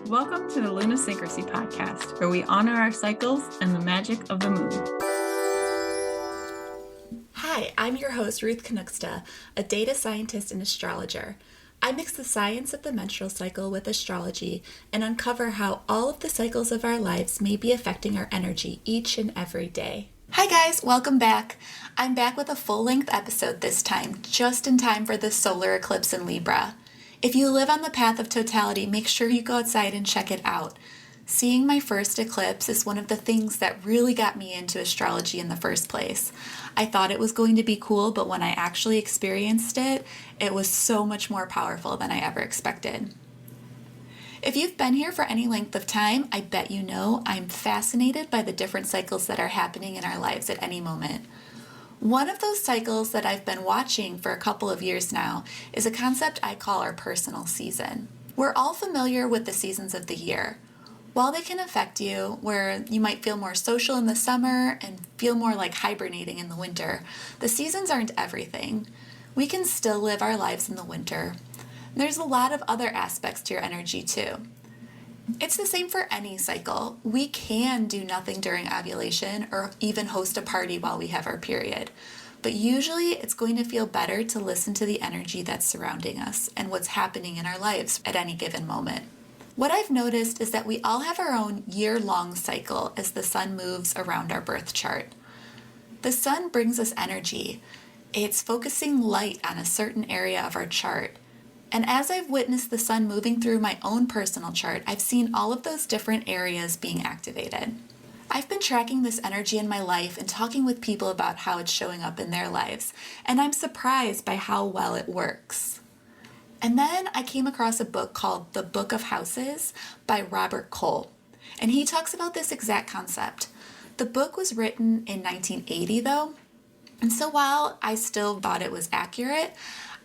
Welcome to the Luna Syncrasy podcast, where we honor our cycles and the magic of the moon. Hi, I'm your host, Ruth Canucksta, a data scientist and astrologer. I mix the science of the menstrual cycle with astrology and uncover how all of the cycles of our lives may be affecting our energy each and every day. Hi guys, welcome back. I'm back with a full-length episode this time, just in time for the solar eclipse in Libra. If you live on the path of totality, make sure you go outside and check it out. Seeing my first eclipse is one of the things that really got me into astrology in the first place. I thought it was going to be cool, but when I actually experienced it, it was so much more powerful than I ever expected. If you've been here for any length of time, I bet you know I'm fascinated by the different cycles that are happening in our lives at any moment. One of those cycles that I've been watching for a couple of years now is a concept I call our personal season. We're all familiar with the seasons of the year. While they can affect you, where you might feel more social in the summer and feel more like hibernating in the winter, the seasons aren't everything. We can still live our lives in the winter. There's a lot of other aspects to your energy too. It's the same for any cycle. We can do nothing during ovulation or even host a party while we have our period. But usually it's going to feel better to listen to the energy that's surrounding us and what's happening in our lives at any given moment. What I've noticed is that we all have our own year-long cycle as the sun moves around our birth chart. The sun brings us energy. It's focusing light on a certain area of our chart. And as I've witnessed the sun moving through my own personal chart, I've seen all of those different areas being activated. I've been tracking this energy in my life and talking with people about how it's showing up in their lives, and I'm surprised by how well it works. And then I came across a book called The Book of Houses by Robert Cole, and he talks about this exact concept. The book was written in 1980 though, and so while I still thought it was accurate,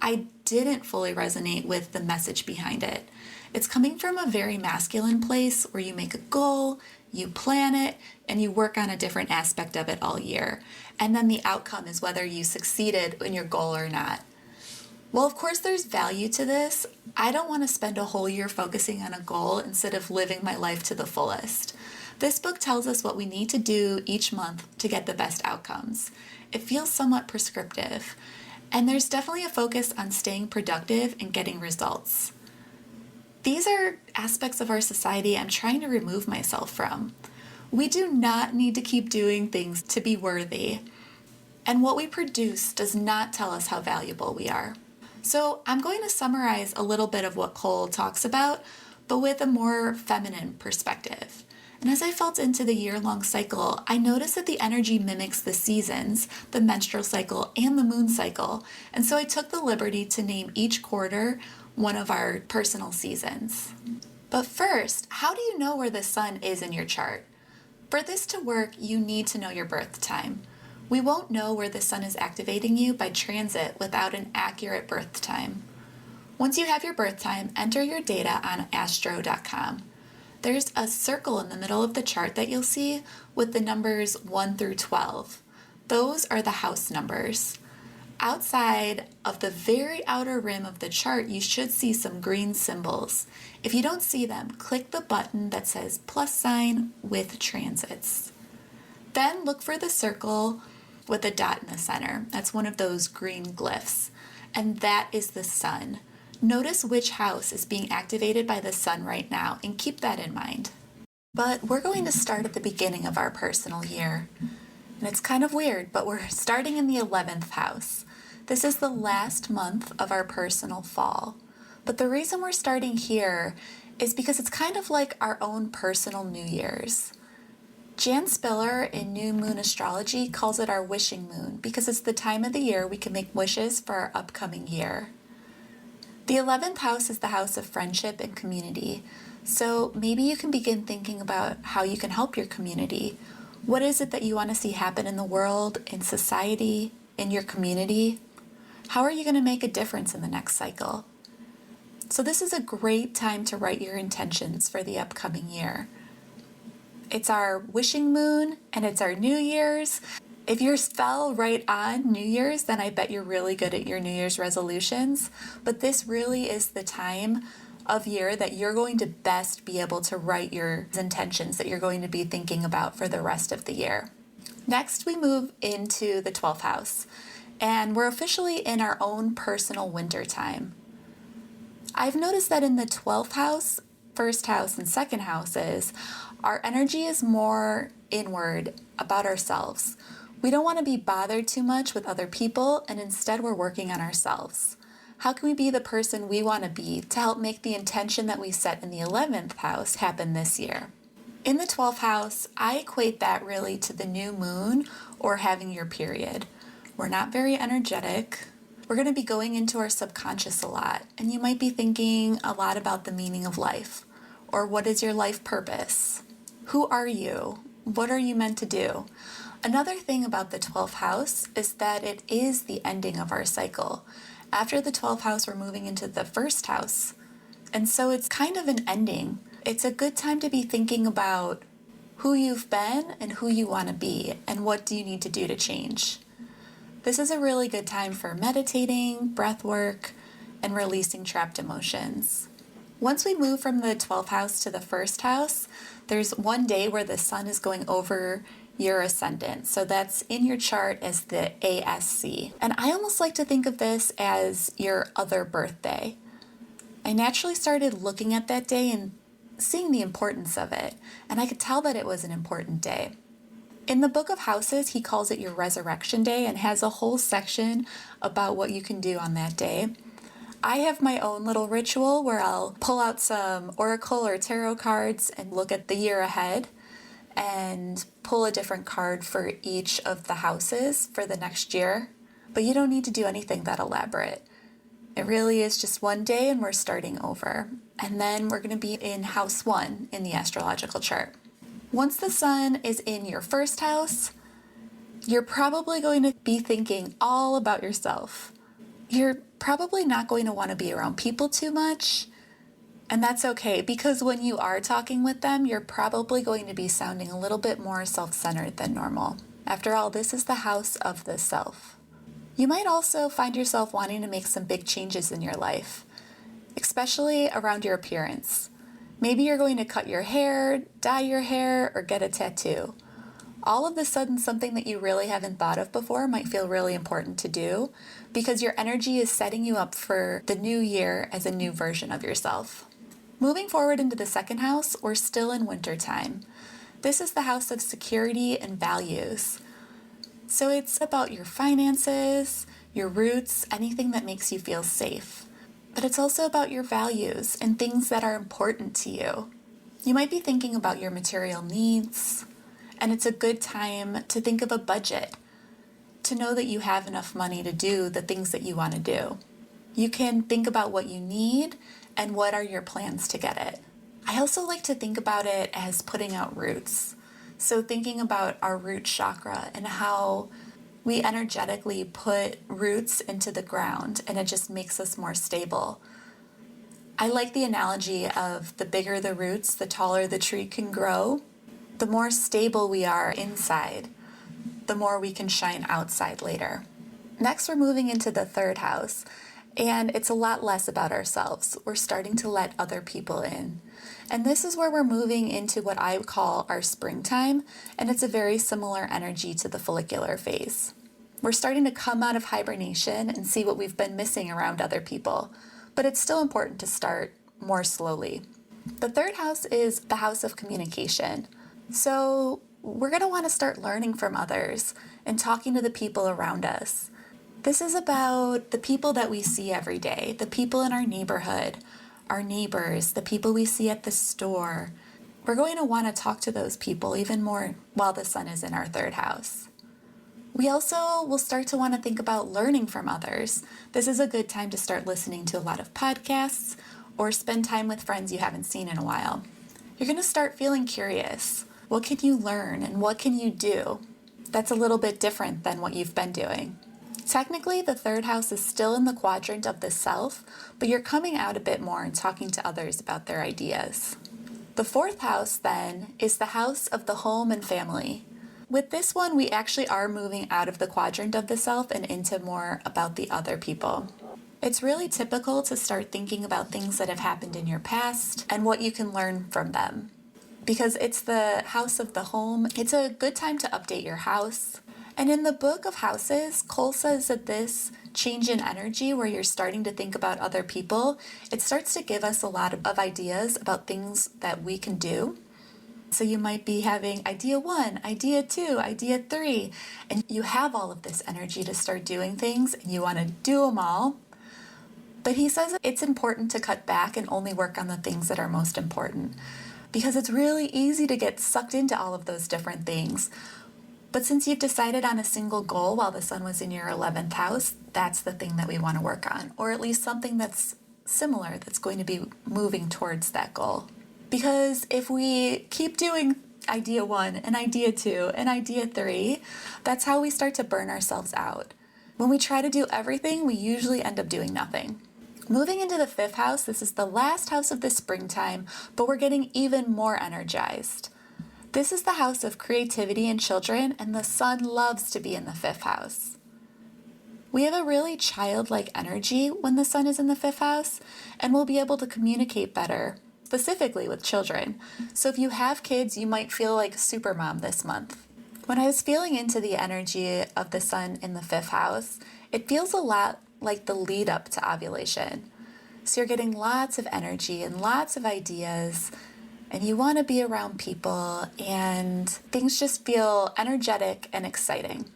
I didn't fully resonate with the message behind it. It's coming from a very masculine place where you make a goal, you plan it, and you work on a different aspect of it all year. And then the outcome is whether you succeeded in your goal or not. Well, of course, there's value to this. I don't want to spend a whole year focusing on a goal instead of living my life to the fullest. This book tells us what we need to do each month to get the best outcomes. It feels somewhat prescriptive. And there's definitely a focus on staying productive and getting results. These are aspects of our society I'm trying to remove myself from. We do not need to keep doing things to be worthy. And what we produce does not tell us how valuable we are. So I'm going to summarize a little bit of what Cole talks about, but with a more feminine perspective. And as I felt into the year-long cycle, I noticed that the energy mimics the seasons, the menstrual cycle, and the moon cycle. And so I took the liberty to name each quarter one of our personal seasons. But first, how do you know where the sun is in your chart? For this to work, you need to know your birth time. We won't know where the sun is activating you by transit without an accurate birth time. Once you have your birth time, enter your data on astro.com. There's a circle in the middle of the chart that you'll see with the numbers 1 through 12. Those are the house numbers. Outside of the very outer rim of the chart, you should see some green symbols. If you don't see them, click the button that says plus sign with transits. Then look for the circle with a dot in the center. That's one of those green glyphs, and that is the sun. Notice which house is being activated by the sun right now and keep that in mind. But we're going to start at the beginning of our personal year. And it's kind of weird, but we're starting in the 11th house. This is the last month of our personal fall. But the reason we're starting here is because it's kind of like our own personal New Year's. Jan Spiller in New Moon Astrology calls it our wishing moon because it's the time of the year we can make wishes for our upcoming year. The 11th house is the house of friendship and community, so maybe you can begin thinking about how you can help your community. What is it that you want to see happen in the world, in society, in your community? How are you going to make a difference in the next cycle? So this is a great time to write your intentions for the upcoming year. It's our wishing moon and it's our New Year's. If yours fell right on New Year's, then I bet you're really good at your New Year's resolutions. But this really is the time of year that you're going to best be able to write your intentions that you're going to be thinking about for the rest of the year. Next, we move into the 12th house, and we're officially in our own personal winter time. I've noticed that in the 12th house, first house, and second houses, our energy is more inward about ourselves. We don't want to be bothered too much with other people, and instead we're working on ourselves. How can we be the person we want to be to help make the intention that we set in the 11th house happen this year? In the 12th house, I equate that really to the new moon or having your period. We're not very energetic. We're going to be going into our subconscious a lot, and you might be thinking a lot about the meaning of life, or what is your life purpose? Who are you? What are you meant to do? Another thing about the 12th house is that it is the ending of our cycle. After the 12th house, we're moving into the first house, and so it's kind of an ending. It's a good time to be thinking about who you've been and who you want to be, and what do you need to do to change. This is a really good time for meditating, breath work, and releasing trapped emotions. Once we move from the 12th house to the first house, there's one day where the sun is going over your ascendant. So that's in your chart as the ASC. And I almost like to think of this as your other birthday. I naturally started looking at that day and seeing the importance of it, and I could tell that it was an important day. In the Book of Houses, he calls it your resurrection day and has a whole section about what you can do on that day. I have my own little ritual where I'll pull out some oracle or tarot cards and look at the year ahead and pull a different card for each of the houses for the next year. But you don't need to do anything that elaborate. It really is just one day and we're starting over. And then we're going to be in house 1 in the astrological chart. Once the sun is in your first house, you're probably going to be thinking all about yourself. You're probably not going to want to be around people too much, and that's okay, because when you are talking with them, you're probably going to be sounding a little bit more self-centered than normal. After all, this is the house of the self. You might also find yourself wanting to make some big changes in your life, especially around your appearance. Maybe you're going to cut your hair, dye your hair, or get a tattoo. All of a sudden, something that you really haven't thought of before might feel really important to do because your energy is setting you up for the new year as a new version of yourself. Moving forward into the second house, we're still in winter time. This is the house of security and values. So it's about your finances, your roots, anything that makes you feel safe. But it's also about your values and things that are important to you. You might be thinking about your material needs, and it's a good time to think of a budget, to know that you have enough money to do the things that you want to do. You can think about what you need and what are your plans to get it. I also like to think about it as putting out roots. So thinking about our root chakra and how we energetically put roots into the ground and it just makes us more stable. I like the analogy of the bigger the roots, the taller the tree can grow. The more stable we are inside, the more we can shine outside later. Next, we're moving into the third house, and it's a lot less about ourselves. We're starting to let other people in. And this is where we're moving into what I call our springtime, and it's a very similar energy to the follicular phase. We're starting to come out of hibernation and see what we've been missing around other people, but it's still important to start more slowly. The third house is the house of communication. So we're going to want to start learning from others and talking to the people around us. This is about the people that we see every day, the people in our neighborhood, our neighbors, the people we see at the store. We're going to want to talk to those people even more while the sun is in our third house. We also will start to want to think about learning from others. This is a good time to start listening to a lot of podcasts or spend time with friends you haven't seen in a while. You're going to start feeling curious. What can you learn and what can you do? That's a little bit different than what you've been doing. Technically, the third house is still in the quadrant of the self, but you're coming out a bit more and talking to others about their ideas. The fourth house, then, is the house of the home and family. With this one, we actually are moving out of the quadrant of the self and into more about the other people. It's really typical to start thinking about things that have happened in your past and what you can learn from them. Because it's the house of the home, it's a good time to update your house. And in the book of houses, Cole says that this change in energy where you're starting to think about other people, it starts to give us a lot of ideas about things that we can do. So you might be having idea 1, idea 2, idea 3, and you have all of this energy to start doing things and you want to do them all. But he says it's important to cut back and only work on the things that are most important, because it's really easy to get sucked into all of those different things. But since you've decided on a single goal while the sun was in your 11th house, that's the thing that we want to work on, or at least something that's similar that's going to be moving towards that goal. Because if we keep doing idea 1 and idea 2 and idea 3, that's how we start to burn ourselves out. When we try to do everything, we usually end up doing nothing. Moving into the 5th house, this is the last house of the springtime, but we're getting even more energized. This is the house of creativity and children, and the sun loves to be in the 5th house. We have a really childlike energy when the sun is in the 5th house, and we'll be able to communicate better, specifically with children. So if you have kids, you might feel like supermom this month. When I was feeling into the energy of the sun in the 5th house, it feels a lot like the lead up to ovulation. So you're getting lots of energy and lots of ideas, and you want to be around people, and things just feel energetic and exciting.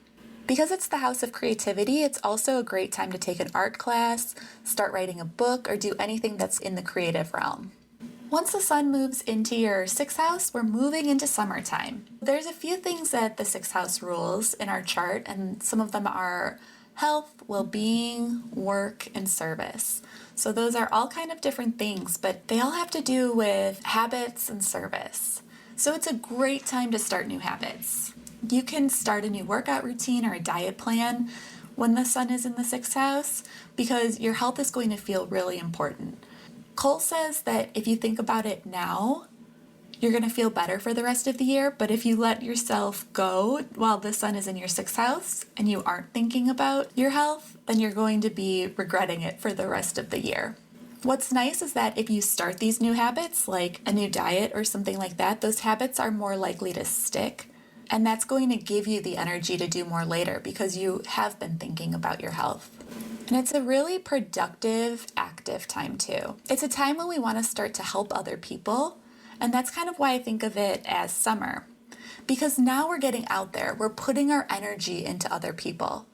Because it's the house of creativity, it's also a great time to take an art class, start writing a book, or do anything that's in the creative realm. Once the sun moves into your 6th house, we're moving into summertime. There's a few things that the 6th house rules in our chart, and some of them are health, well-being, work, and service. So those are all kind of different things, but they all have to do with habits and service. So it's a great time to start new habits. You can start a new workout routine or a diet plan when the sun is in the 6th house, because your health is going to feel really important. Cole says that if you think about it now, you're going to feel better for the rest of the year, but if you let yourself go while the sun is in your 6th house and you aren't thinking about your health, then you're going to be regretting it for the rest of the year. What's nice is that if you start these new habits, like a new diet or something like that, those habits are more likely to stick, and that's going to give you the energy to do more later because you have been thinking about your health. And it's a really productive, active time too. It's a time when we want to start to help other people, and that's kind of why I think of it as summer. Because now we're getting out there, we're putting our energy into other people.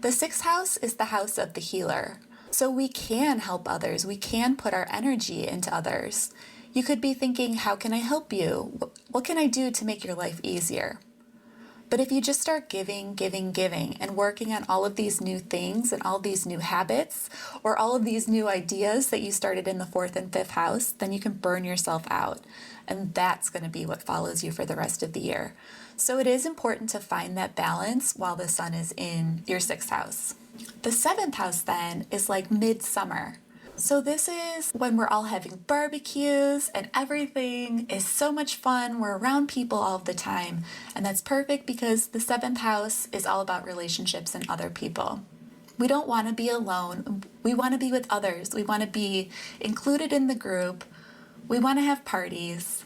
The 6th house is the house of the healer. So we can help others, we can put our energy into others. You could be thinking, how can I help you? What can I do to make your life easier? But if you just start giving, and working on all of these new things and all these new habits, or all of these new ideas that you started in the 4th and 5th house, then you can burn yourself out. And that's going to be what follows you for the rest of the year. So it is important to find that balance while the sun is in your 6th house. The 7th house then is like midsummer. So this is when we're all having barbecues and everything is so much fun. We're around people all of the time. And that's perfect because the 7th house is all about relationships and other people. We don't want to be alone. We want to be with others. We want to be included in the group. We want to have parties.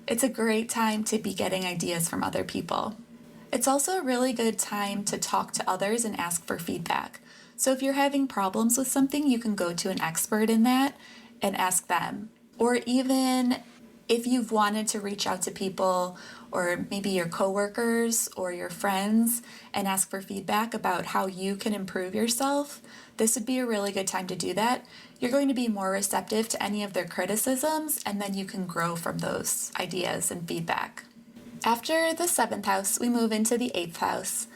It's a great time to be getting ideas from other people. It's also a really good time to talk to others and ask for feedback. So if you're having problems with something, you can go to an expert in that and ask them. Or even if you've wanted to reach out to people or maybe your coworkers or your friends and ask for feedback about how you can improve yourself, this would be a really good time to do that. You're going to be more receptive to any of their criticisms, and then you can grow from those ideas and feedback. After the 7th house, we move into the 8th house.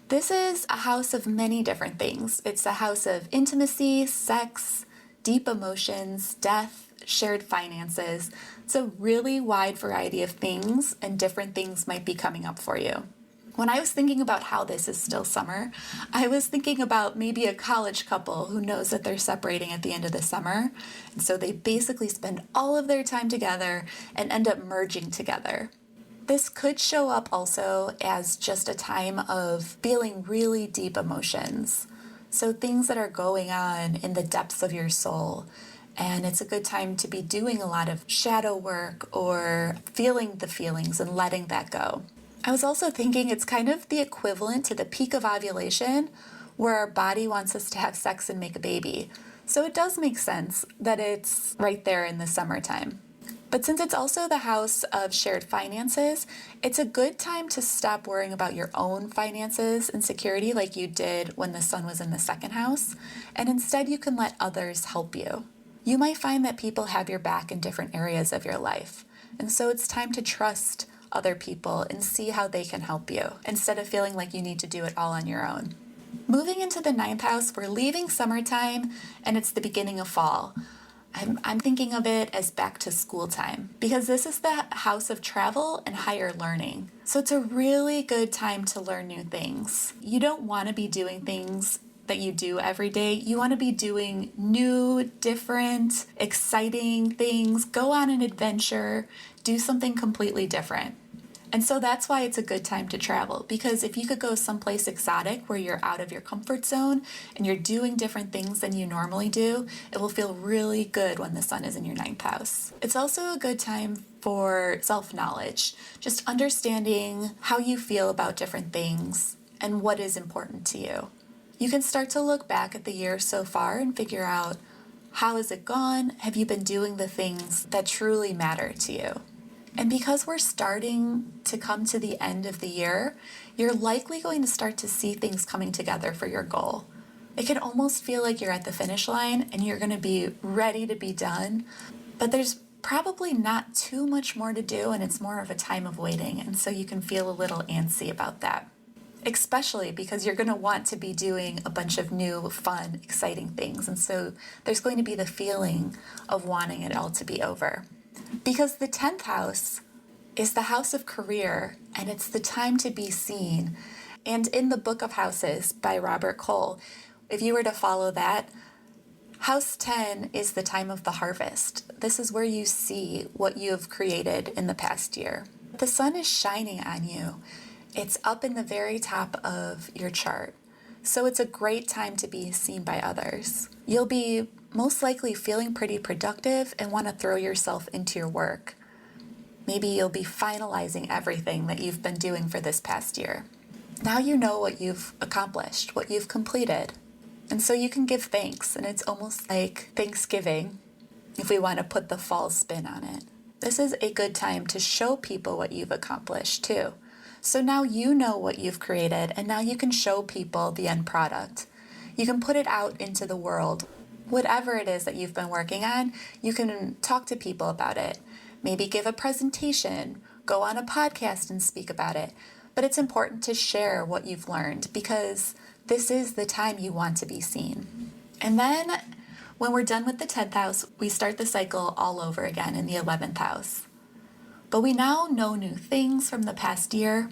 This is a house of many different things. It's a house of intimacy, sex, deep emotions, death, shared finances. It's a really wide variety of things, and different things might be coming up for you. When I was thinking about how this is still summer, I was thinking about maybe a college couple who knows that they're separating at the end of the summer, and so they basically spend all of their time together and end up merging together. This could show up also as just a time of feeling really deep emotions. So things that are going on in the depths of your soul. And it's a good time to be doing a lot of shadow work or feeling the feelings and letting that go. I was also thinking it's kind of the equivalent to the peak of ovulation, where our body wants us to have sex and make a baby. So it does make sense that it's right there in the summertime. But since it's also the house of shared finances, it's a good time to stop worrying about your own finances and security like you did when the sun was in the second house, and instead you can let others help you. You might find that people have your back in different areas of your life, and so it's time to trust other people and see how they can help you instead of feeling like you need to do it all on your own. Moving into the ninth house, we're leaving summertime and it's the beginning of fall. I'm thinking of it as back to school time because this is the house of travel and higher learning. So it's a really good time to learn new things. You don't want to be doing things that you do every day. You want to be doing new, different, exciting things. Go on an adventure, do something completely different. And so that's why it's a good time to travel, because if you could go someplace exotic where you're out of your comfort zone and you're doing different things than you normally do, it will feel really good when the sun is in your ninth house. It's also a good time for self-knowledge, just understanding how you feel about different things and what is important to you. You can start to look back at the year so far and figure out, how has it gone? Have you been doing the things that truly matter to you? And because we're starting to come to the end of the year, you're likely going to start to see things coming together for your goal. It can almost feel like you're at the finish line and you're going to be ready to be done, but there's probably not too much more to do and it's more of a time of waiting, and so you can feel a little antsy about that. Especially because you're going to want to be doing a bunch of new, fun, exciting things, and so there's going to be the feeling of wanting it all to be over. Because the 10th house is the house of career, and it's the time to be seen. And in the Book of Houses by Robert Cole, if you were to follow that, House 10 is the time of the harvest. This is where you see what you have created in the past year. The sun is shining on you. It's up in the very top of your chart. So it's a great time to be seen by others. You'll be most likely feeling pretty productive and want to throw yourself into your work. Maybe you'll be finalizing everything that you've been doing for this past year. Now you know what you've accomplished, what you've completed. And so you can give thanks, and it's almost like Thanksgiving, if we want to put the fall spin on it. This is a good time to show people what you've accomplished too. So now you know what you've created, and now you can show people the end product. You can put it out into the world. Whatever it is that you've been working on, you can talk to people about it. Maybe give a presentation, go on a podcast and speak about it. But it's important to share what you've learned because this is the time you want to be seen. And then when we're done with the 10th house, we start the cycle all over again in the 11th house. But we now know new things from the past year.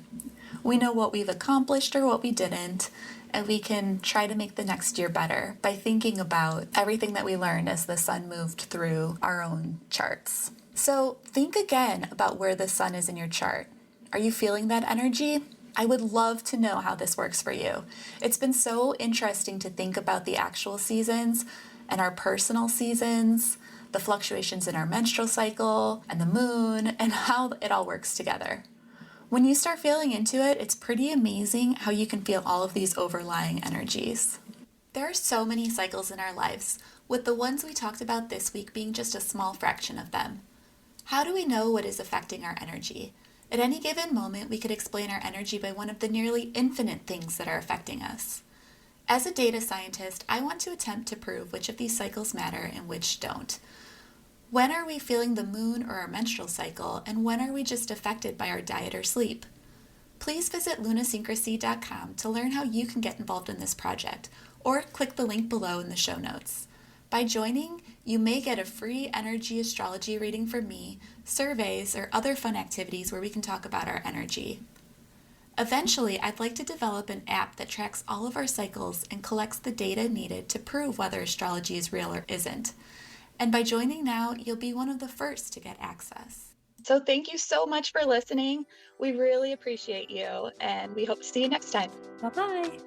We know what we've accomplished or what we didn't, and we can try to make the next year better by thinking about everything that we learned as the sun moved through our own charts. So think again about where the sun is in your chart. Are you feeling that energy? I would love to know how this works for you. It's been so interesting to think about the actual seasons and our personal seasons, the fluctuations in our menstrual cycle and the moon, and how it all works together. When you start feeling into it, it's pretty amazing how you can feel all of these overlying energies. There are so many cycles in our lives, with the ones we talked about this week being just a small fraction of them. How do we know what is affecting our energy? At any given moment, we could explain our energy by one of the nearly infinite things that are affecting us. As a data scientist, I want to attempt to prove which of these cycles matter and which don't. When are we feeling the moon or our menstrual cycle, and when are we just affected by our diet or sleep? Please visit lunasyncrasy.com to learn how you can get involved in this project, or click the link below in the show notes. By joining, you may get a free energy astrology reading from me, surveys, or other fun activities where we can talk about our energy. Eventually, I'd like to develop an app that tracks all of our cycles and collects the data needed to prove whether astrology is real or isn't. And by joining now, you'll be one of the first to get access. So thank you so much for listening. We really appreciate you, and we hope to see you next time. Bye-bye.